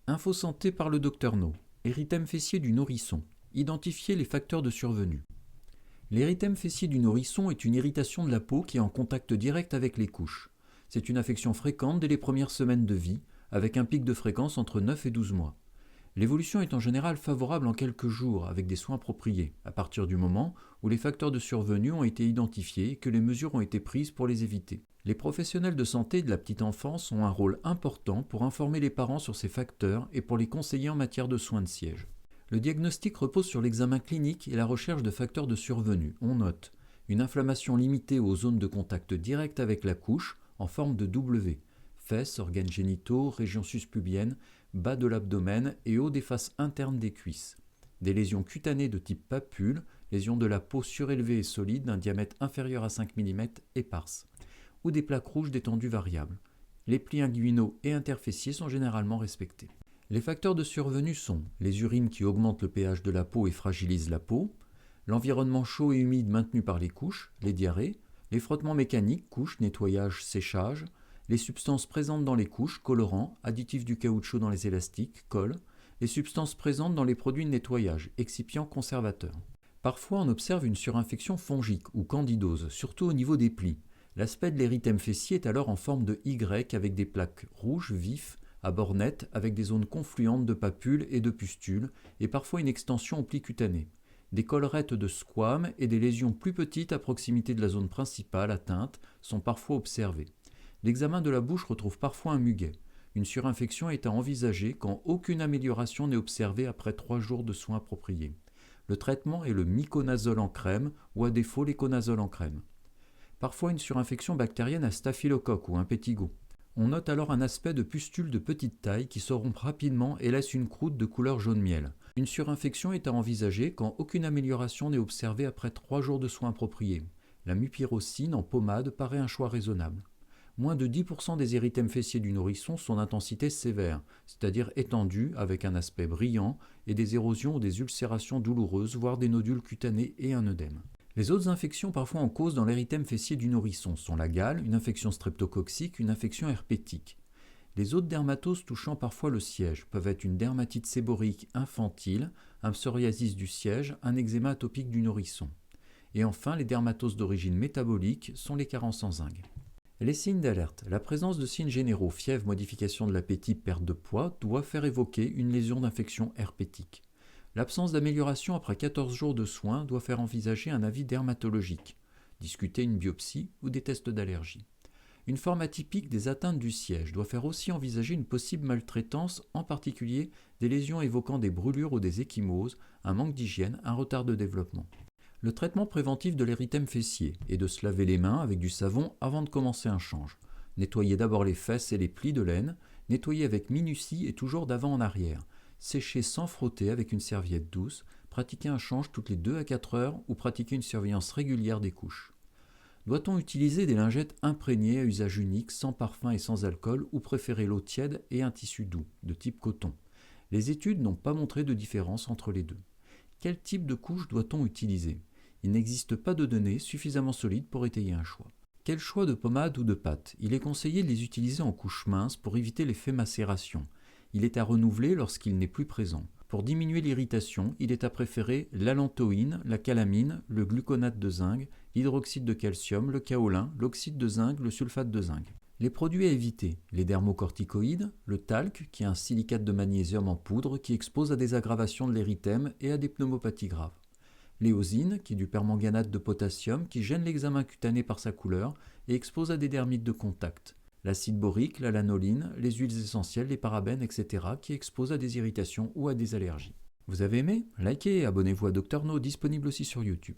Info santé par le Dr No. Érythème fessier du nourrisson. Identifier les facteurs de survenue. L'érythème fessier du nourrisson est une irritation de la peau qui est en contact direct avec les couches. C'est une affection fréquente dès les premières semaines de vie, avec un pic de fréquence entre 9 et 12 mois. L'évolution est en général favorable en quelques jours, avec des soins appropriés, à partir du moment où les facteurs de survenue ont été identifiés et que les mesures ont été prises pour les éviter. Les professionnels de santé de la petite enfance ont un rôle important pour informer les parents sur ces facteurs et pour les conseiller en matière de soins de siège. Le diagnostic repose sur l'examen clinique et la recherche de facteurs de survenue. On note une inflammation limitée aux zones de contact direct avec la couche en forme de W, fesses, organes génitaux, régions suspubiennes, bas de l'abdomen et haut des faces internes des cuisses. Des lésions cutanées de type papule, lésions de la peau surélevée et solide d'un diamètre inférieur à 5 mm éparses, ou des plaques rouges d'étendue variable. Les plis inguinaux et interfessiers sont généralement respectés. Les facteurs de survenue sont les urines qui augmentent le pH de la peau et fragilisent la peau, l'environnement chaud et humide maintenu par les couches, les diarrhées, les frottements mécaniques, couches, nettoyage, séchage, les substances présentes dans les couches, colorants, additifs du caoutchouc dans les élastiques, colle, les substances présentes dans les produits de nettoyage, excipients, conservateurs. Parfois on observe une surinfection fongique ou candidose, surtout au niveau des plis. L'aspect de l'érythème fessier est alors en forme de Y avec des plaques rouges vifs, à bord net, avec des zones confluentes de papules et de pustules, et parfois une extension aux plis cutanés. Des collerettes de squames et des lésions plus petites à proximité de la zone principale atteinte sont parfois observées. L'examen de la bouche retrouve parfois un muguet. Une surinfection est à envisager quand aucune amélioration n'est observée après 3 jours de soins appropriés. Le traitement est le miconazole en crème ou à défaut l'éconazole en crème. Parfois une surinfection bactérienne à staphylocoque ou impétigo. On note alors un aspect de pustules de petite taille qui se rompent rapidement et laissent une croûte de couleur jaune miel. Une surinfection est à envisager quand aucune amélioration n'est observée après 3 jours de soins appropriés. La mupirocine en pommade paraît un choix raisonnable. Moins de 10% des érythèmes fessiers du nourrisson sont d'intensité sévère, c'est-à-dire étendus avec un aspect brillant et des érosions ou des ulcérations douloureuses, voire des nodules cutanés et un œdème. Les autres infections parfois en cause dans l'érythème fessier du nourrisson sont la gale, une infection streptococcique, une infection herpétique. Les autres dermatoses touchant parfois le siège peuvent être une dermatite séborique infantile, un psoriasis du siège, un eczéma atopique du nourrisson. Et enfin, les dermatoses d'origine métabolique sont les carences en zinc. Les signes d'alerte. La présence de signes généraux, fièvre, modification de l'appétit, perte de poids, doit faire évoquer une lésion d'infection herpétique. L'absence d'amélioration après 14 jours de soins doit faire envisager un avis dermatologique, discuter une biopsie ou des tests d'allergie. Une forme atypique des atteintes du siège doit faire aussi envisager une possible maltraitance, en particulier des lésions évoquant des brûlures ou des ecchymoses, un manque d'hygiène, un retard de développement. Le traitement préventif de l'érythème fessier est de se laver les mains avec du savon avant de commencer un change. Nettoyer d'abord les fesses et les plis de laine, nettoyer avec minutie et toujours d'avant en arrière. Sécher sans frotter avec une serviette douce, pratiquer un change toutes les 2 à 4 heures ou pratiquer une surveillance régulière des couches. Doit-on utiliser des lingettes imprégnées à usage unique, sans parfum et sans alcool, ou préférer l'eau tiède et un tissu doux, de type coton? Les études n'ont pas montré de différence entre les deux. Quel type de couche doit-on utiliser? Il n'existe pas de données suffisamment solides pour étayer un choix. Quel choix de pommade ou de pâte? Il est conseillé de les utiliser en couche mince pour éviter l'effet macération. Il est à renouveler lorsqu'il n'est plus présent. Pour diminuer l'irritation, il est à préférer l'allantoïne, la calamine, le gluconate de zinc, l'hydroxyde de calcium, le kaolin, l'oxyde de zinc, le sulfate de zinc. Les produits à éviter, les dermocorticoïdes, le talc, qui est un silicate de magnésium en poudre qui expose à des aggravations de l'érythème et à des pneumopathies graves. L'éosine, qui est du permanganate de potassium, qui gêne l'examen cutané par sa couleur et expose à des dermites de contact. L'acide borique, la lanoline, les huiles essentielles, les parabènes, etc. qui exposent à des irritations ou à des allergies. Vous avez aimé? Likez et abonnez-vous à Dr No, disponible aussi sur YouTube.